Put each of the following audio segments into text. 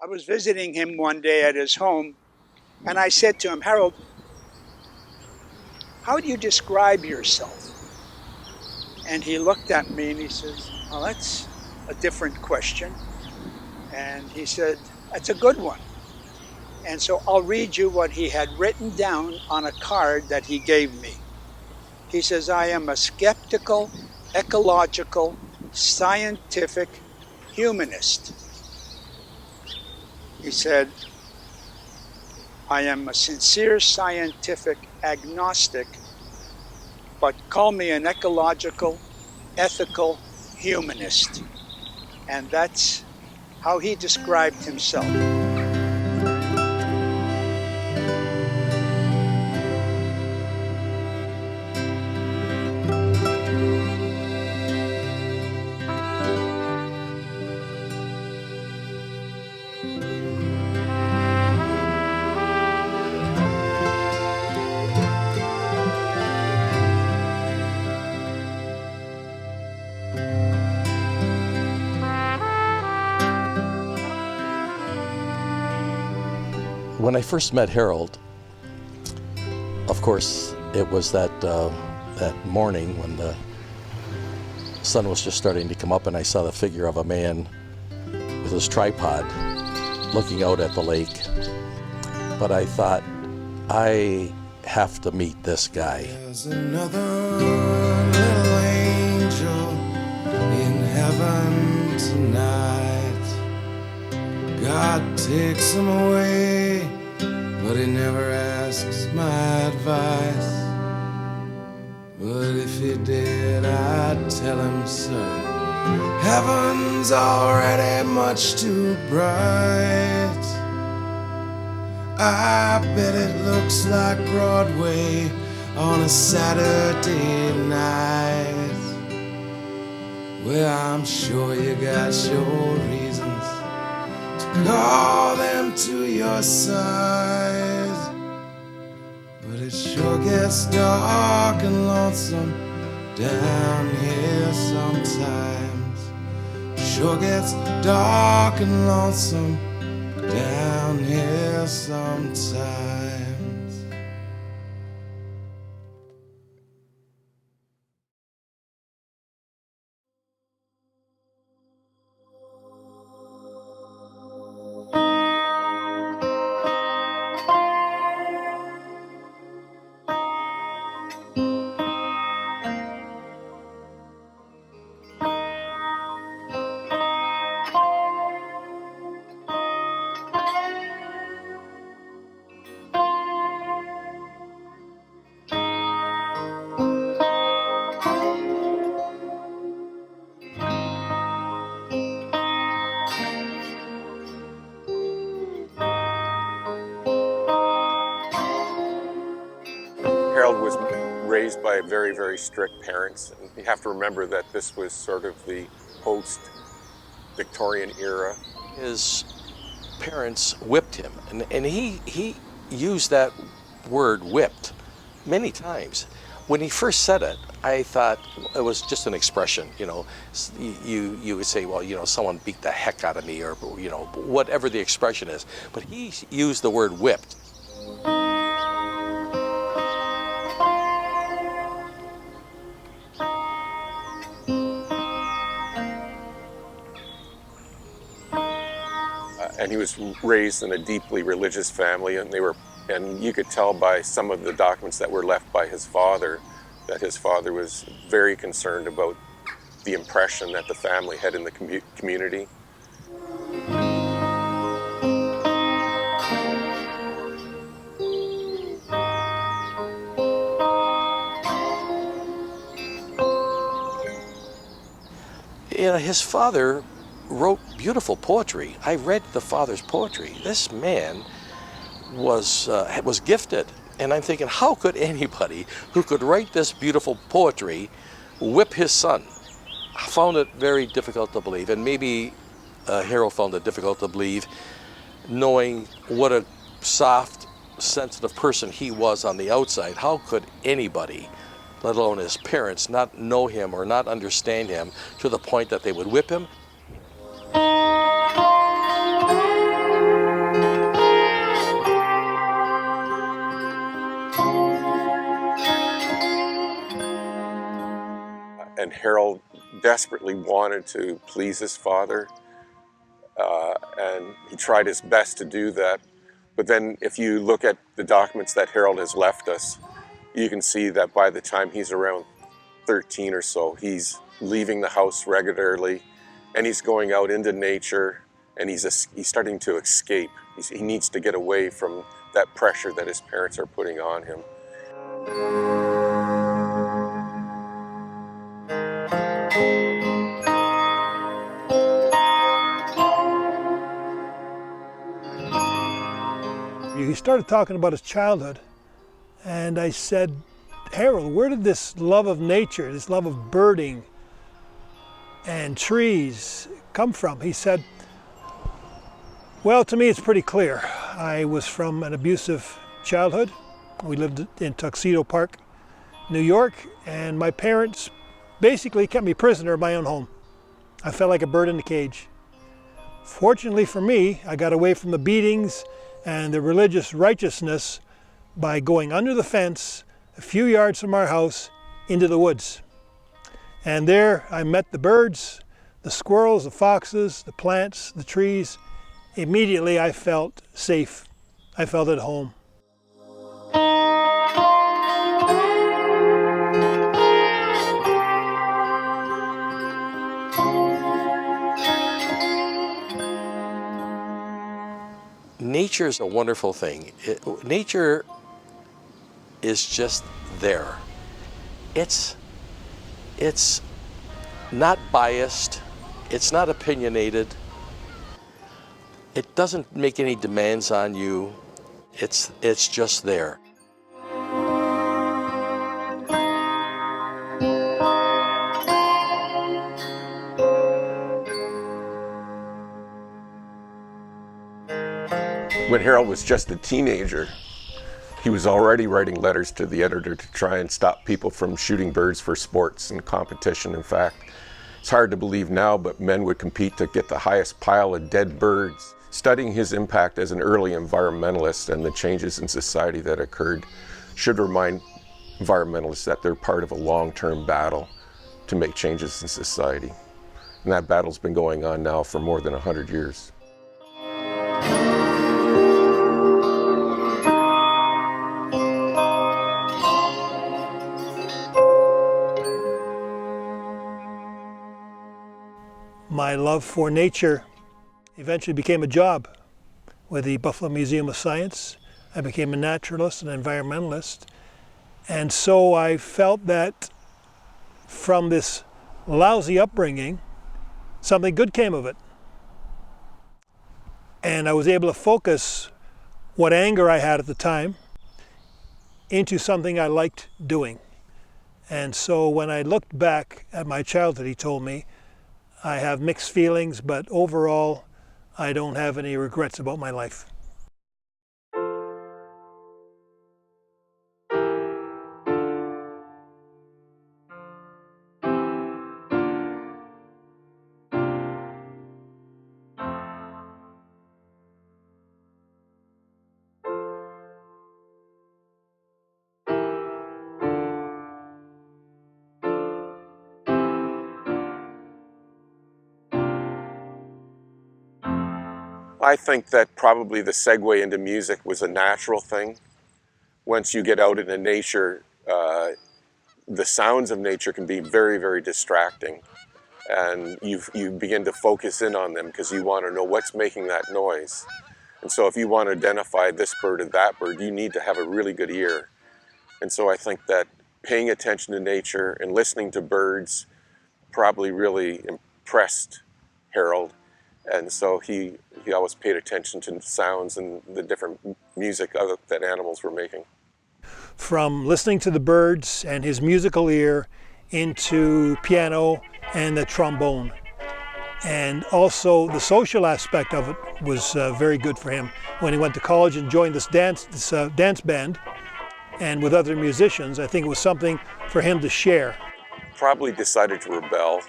I was visiting him one day at his home, and I said to him, Harold, how do you describe yourself? And he looked at me and he says, well, that's a different question. And he said, that's a good one. And so I'll read you what he had written down on a card that he gave me. He says, I am a skeptical, ecological, scientific humanist. He said, I am a sincere scientific agnostic, but call me an ecological, ethical humanist. And that's how he described himself. When I first met Harold, of course, it was that morning when the sun was just starting to come up, and I saw the figure of a man with his tripod looking out at the lake. But I thought, I have to meet this guy. There's another little angel in heaven tonight. God takes him away, but he never asks my advice. But if he did, I'd tell him, sir, heaven's already much too bright. I bet it looks like Broadway on a Saturday night. Well, I'm sure you got your reasons to call them to your side, but it sure gets dark and lonesome down here sometimes. Sure gets dark and lonesome down here sometimes. Harold was raised by very, very strict parents. And you have to remember that this was sort of the post-Victorian era. His parents whipped him, and he used that word whipped many times. When he first said it, I thought it was just an expression, you know. You would say, well, you know, someone beat the heck out of me, or, you know, whatever the expression is. But he used the word whipped. And he was raised in a deeply religious family, and you could tell by some of the documents that were left by his father that his father was very concerned about the impression that the family had in the community. You know, his father wrote beautiful poetry. I read the father's poetry. This man was gifted, and I'm thinking, how could anybody who could write this beautiful poetry whip his son? I found it very difficult to believe, and maybe Harold found it difficult to believe, knowing what a soft, sensitive person he was on the outside. How could anybody, let alone his parents, not know him or not understand him to the point that they would whip him? and Harold desperately wanted to please his father, and he tried his best to do that. But then if you look at the documents that Harold has left us, you can see that by the time he's around 13 or so, he's leaving the house regularly, and he's going out into nature, and he's starting to escape. He needs to get away from that pressure that his parents are putting on him. He started talking about his childhood, and I said, Harold, where did this love of nature, this love of birding and trees come from? He said, well, to me it's pretty clear. I was from an abusive childhood. We lived in Tuxedo Park, New York, and my parents basically kept me prisoner of my own home. I felt like a bird in a cage. Fortunately for me, I got away from the beatings and the religious righteousness by going under the fence a few yards from our house into the woods. And there I met the birds, the squirrels, the foxes, the plants, the trees. Immediately I felt safe. I felt at home. Nature is a wonderful thing. Nature is just there. It's not biased. It's not opinionated. It doesn't make any demands on you. It's just there. When Harold was just a teenager, he was already writing letters to the editor to try and stop people from shooting birds for sports and competition. In fact, it's hard to believe now, but men would compete to get the highest pile of dead birds. Studying his impact as an early environmentalist and the changes in society that occurred should remind environmentalists that they're part of a long-term battle to make changes in society. And that battle's been going on now for more than 100 years. My love for nature eventually became a job with the Buffalo Museum of Science. I became a naturalist and environmentalist. And so I felt that from this lousy upbringing, something good came of it. And I was able to focus what anger I had at the time into something I liked doing. And so when I looked back at my childhood, he told me, I have mixed feelings, but overall, I don't have any regrets about my life. I think that probably the segue into music was a natural thing. Once you get out into nature, the sounds of nature can be very, very distracting. And you begin to focus in on them because you want to know what's making that noise. And so if you want to identify this bird or that bird, you need to have a really good ear. And so I think that paying attention to nature and listening to birds probably really impressed Harold. And so he always paid attention to sounds and the different music that animals were making. From listening to the birds and his musical ear into piano and the trombone. And also the social aspect of it was very good for him. When he went to college and joined this dance band and with other musicians, I think it was something for him to share. Probably decided to rebel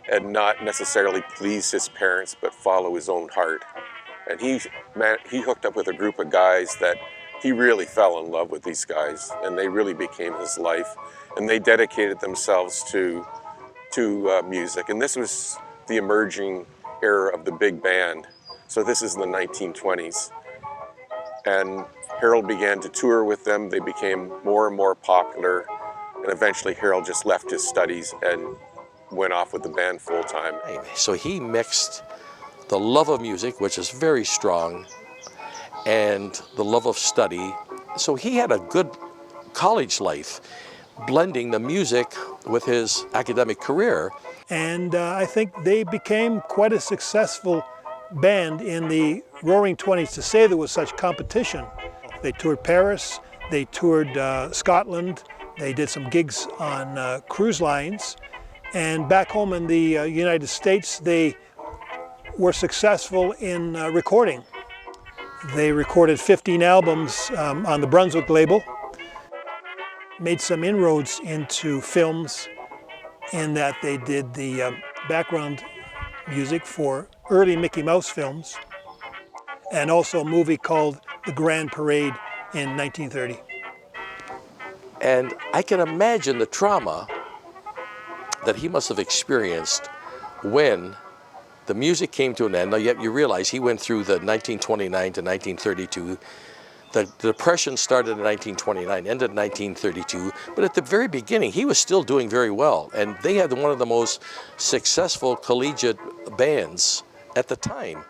and not necessarily please his parents, but follow his own heart. And he hooked up with a group of guys that he really fell in love with these guys, and they really became his life. And they dedicated themselves to to music, and this was the emerging era of the big band. So this is in the 1920s. And Harold began to tour with them. They became more and more popular. And eventually Harold just left his studies and went off with the band full time. So he mixed the love of music, which is very strong, and the love of study. So he had a good college life, blending the music with his academic career. And I think they became quite a successful band in the Roaring '20s to say there was such competition. They toured Paris, they toured Scotland, they did some gigs on cruise lines, and back home in the United States they were successful in recording. They recorded 15 albums on the Brunswick label, made some inroads into films in that they did the background music for early Mickey Mouse films, and also a movie called The Grand Parade in 1930. And I can imagine the trauma that he must have experienced when the music came to an end. Now, yet you realize he went through the 1929 to 1932. The Depression started in 1929, ended in 1932, but at the very beginning, he was still doing very well. And they had one of the most successful collegiate bands at the time.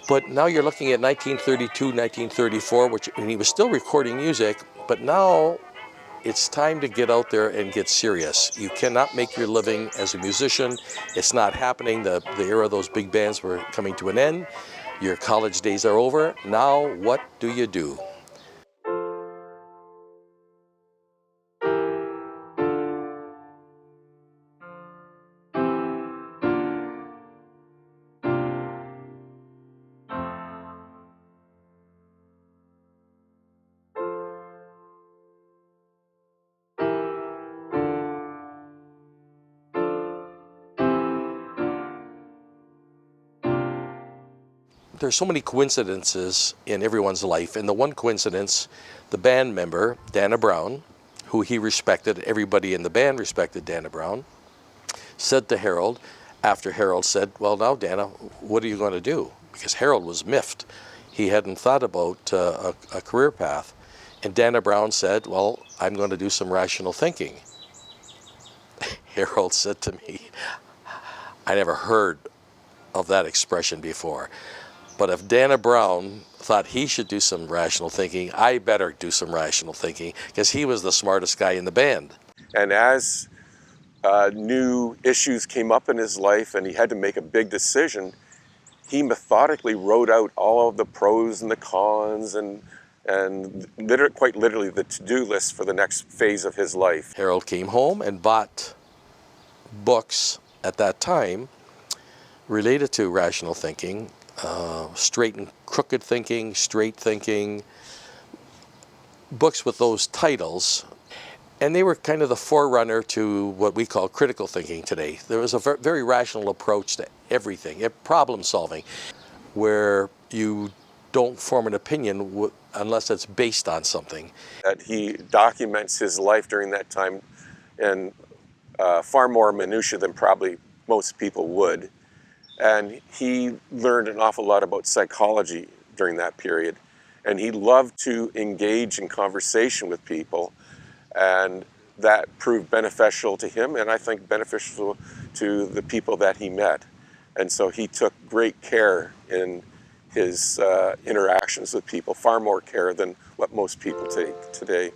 But now you're looking at 1932, 1934, and he was still recording music, but now it's time to get out there and get serious. You cannot make your living as a musician. It's not happening. The era of those big bands were coming to an end. Your college days are over. Now what do you do? There's so many coincidences in everyone's life, and the one coincidence, the band member, Dana Brown, who he respected, everybody in the band respected Dana Brown, said to Harold, after Harold said, well, now, Dana, what are you going to do? Because Harold was miffed. He hadn't thought about a career path. And Dana Brown said, well, I'm going to do some rational thinking. Harold said to me, I never heard of that expression before. But if Dana Brown thought he should do some rational thinking, I better do some rational thinking, because he was the smartest guy in the band. And as new issues came up in his life and he had to make a big decision, he methodically wrote out all of the pros and the cons and quite literally the to-do list for the next phase of his life. Harold came home and bought books at that time related to rational thinking, straight and crooked thinking, straight thinking, books with those titles. And they were kind of the forerunner to what we call critical thinking today. There was a very rational approach to everything, problem solving, where you don't form an opinion unless it's based on something. That he documents his life during that time in far more minutiae than probably most people would. And he learned an awful lot about psychology during that period. And he loved to engage in conversation with people. And that proved beneficial to him, and I think beneficial to the people that he met. And so he took great care in his interactions with people, far more care than what most people take today.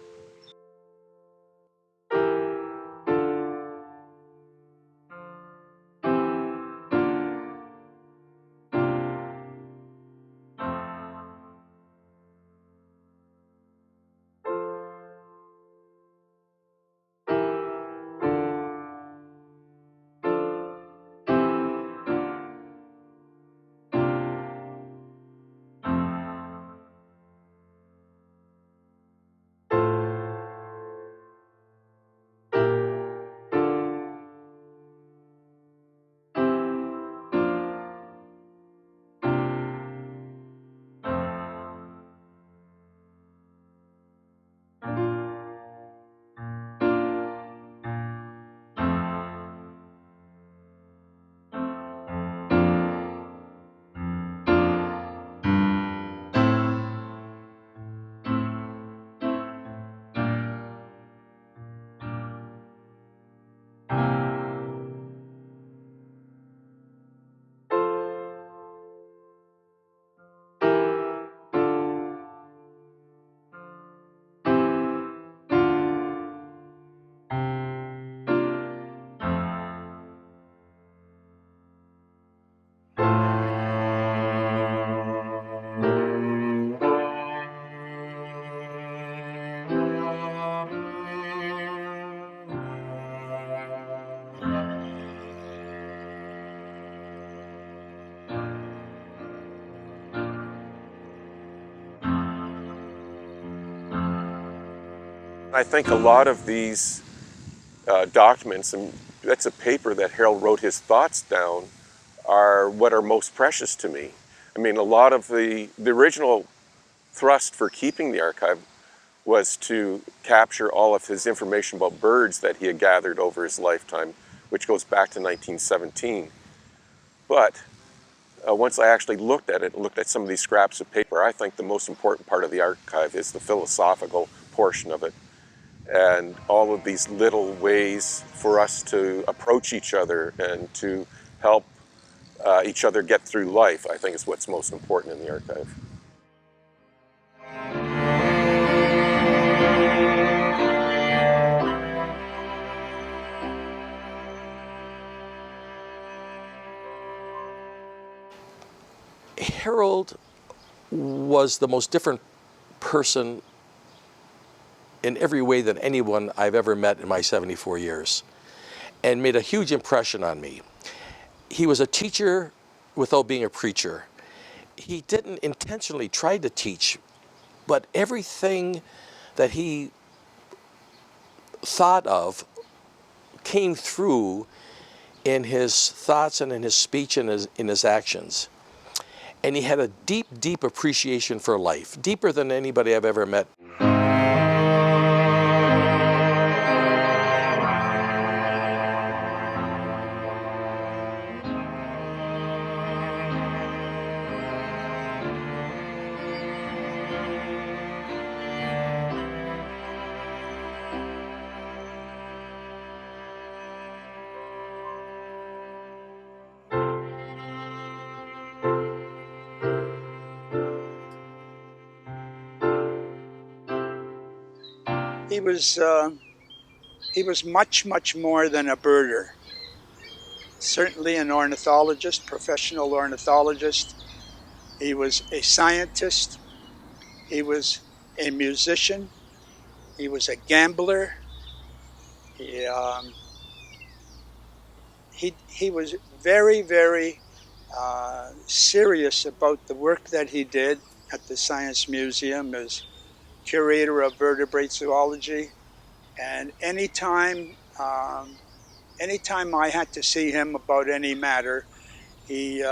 I think a lot of these documents, and that's a paper that Harold wrote his thoughts down, are what are most precious to me. I mean, a lot of the original thrust for keeping the archive was to capture all of his information about birds that he had gathered over his lifetime, which goes back to 1917. But once I actually looked at it and looked at some of these scraps of paper, I think the most important part of the archive is the philosophical portion of it. And all of these little ways for us to approach each other and to help each other get through life, I think is what's most important in the archive. Harold was the most different person in every way than anyone I've ever met in my 74 years, and made a huge impression on me. He was a teacher without being a preacher. He didn't intentionally try to teach, but everything that he thought of came through in his thoughts and in his speech and in his actions. And he had a deep, deep appreciation for life, deeper than anybody I've ever met. He was much, much more than a birder. Certainly an ornithologist, professional ornithologist. He was a scientist. He was a musician. He was a gambler. He was very, very serious about the work that he did at the Science Museum as curator of vertebrate zoology. And anytime I had to see him about any matter, he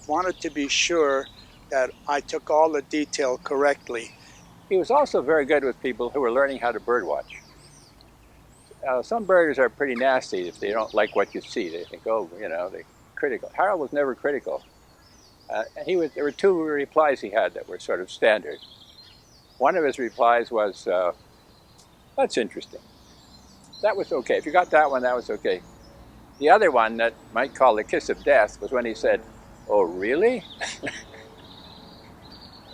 wanted to be sure that I took all the detail correctly. He was also very good with people who were learning how to birdwatch. Some birders are pretty nasty if they don't like what you see. They think, oh, you know, they're critical. Harold was never critical. There were two replies he had that were sort of standard. One of his replies was, that's interesting. That was okay. If you got that one, that was okay. The other one that might call the kiss of death was when he said, oh, really?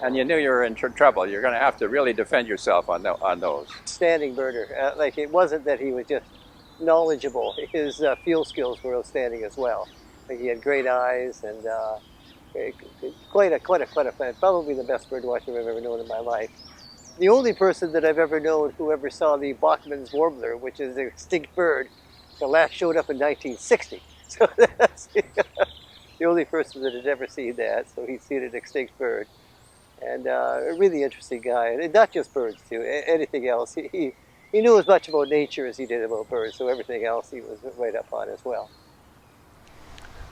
And you knew you were in trouble. You're going to have to really defend yourself on those. Outstanding birder. Like, it wasn't that he was just knowledgeable. His field skills were outstanding as well. Like, he had great eyes and quite a fan. Probably the best bird watcher I've ever known in my life. The only person that I've ever known who ever saw the Bachman's warbler, which is an extinct bird, the last showed up in 1960. So that's the only person that had ever seen that. So he'd seen an extinct bird. And a really interesting guy. And not just birds, too. Anything else. He knew as much about nature as he did about birds. So everything else he was right up on as well.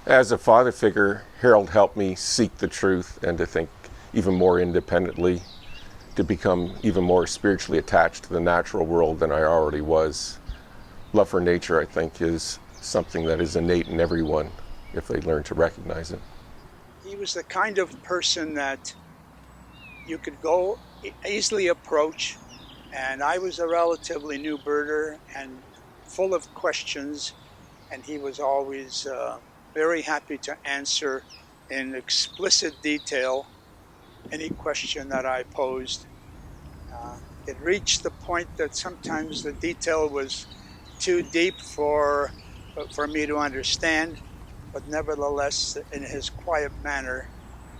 As a father figure, Harold helped me seek the truth and to think even more independently, to become even more spiritually attached to the natural world than I already was. Love for nature, I think, is something that is innate in everyone if they learn to recognize it. He was the kind of person that you could go easily approach, and I was a relatively new birder and full of questions, and he was always very happy to answer in explicit detail any question that I posed. It reached the point that sometimes the detail was too deep for me to understand, but nevertheless, in his quiet manner,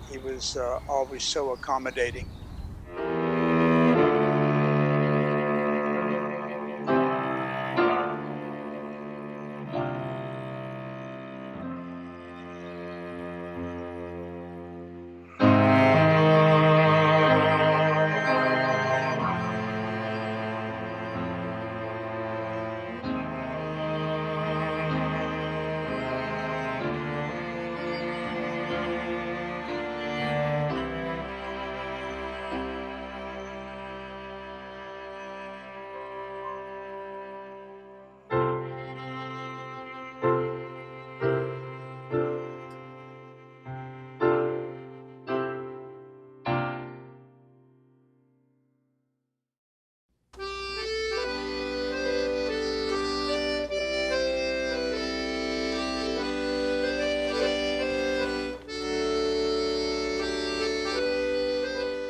he was always so accommodating.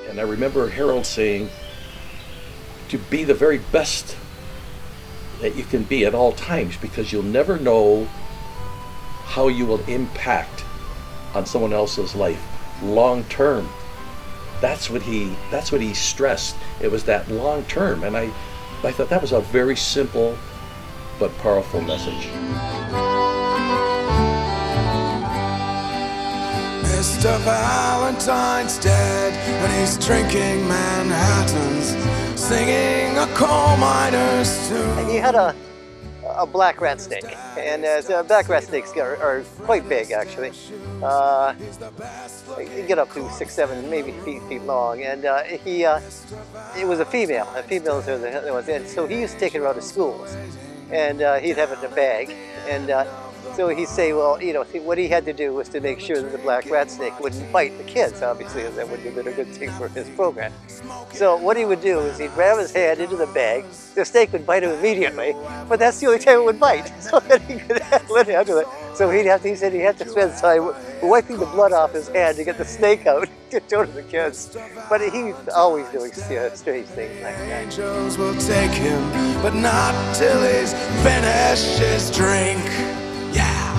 And I remember Harold saying, to be the very best that you can be at all times, because you'll never know how you will impact on someone else's life long term. That's what he stressed. It was that long term, and I thought that was a very simple but powerful message. Mr. Valentine's dead, and he's drinking Manhattans, singing a coal miner's tune. And he had a black rat snake, and black rat snakes are quite big, actually. You get up to 6, 7, maybe feet long, and it was a female. And females are the ones, and so he used to take it around to schools, and he'd have it in a bag, and so he'd say, well, you know, what he had to do was to make sure that the black rat snake wouldn't bite the kids, obviously, as that wouldn't have been a good thing for his program. So what he would do is he'd ram his hand into the bag, the snake would bite him immediately, but that's the only time it would bite, so that he could handle it after that. So he said he had to spend time wiping the blood off his hand to get the snake out to show to the kids. But he's always doing strange things like that. Angels will take him, but not till he's finished his drink. Yeah.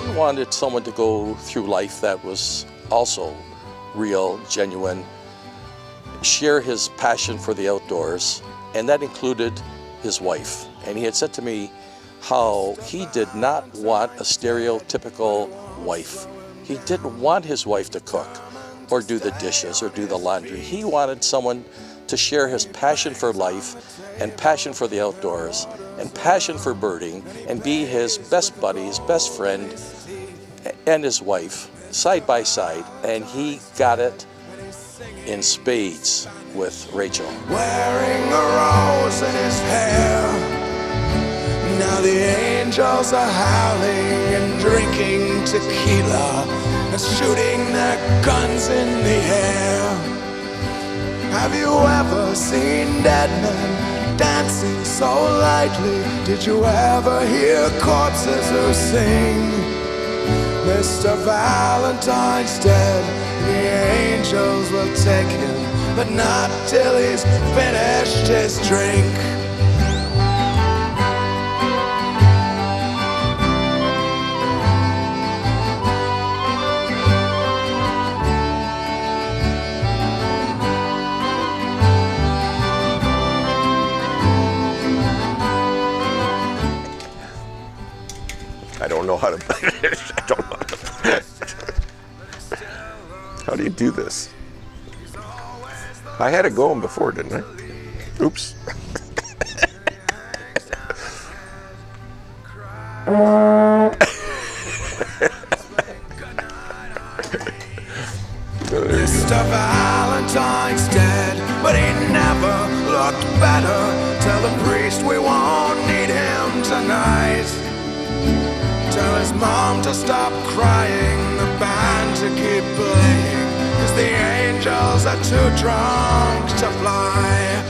He wanted someone to go through life that was also real, genuine, share his passion for the outdoors, and that included his wife. And he had said to me how he did not want a stereotypical wife. He didn't want his wife to cook or do the dishes or do the laundry. He wanted someone to share his passion for life and passion for the outdoors and passion for birding and be his best buddy, his best friend, and his wife side by side. And he got it in spades with Rachel. Wearing a rose in his hair. Now the angels are howling and drinking tequila and shooting their guns in the air. Have you ever seen dead men dancing so lightly? Did you ever hear corpses who sing? Mr. Valentine's dead, the angels will take him, but not till he's finished his drink. I don't know how to play it. I don't know how to play it. How do you do this? I had it going before, didn't I? Oops. Mr. Valentine's dead, but he never looked better. Tell the priest we won't need him tonight. Tell his mom to stop crying, the band to keep playing, 'cause the angels are too drunk to fly.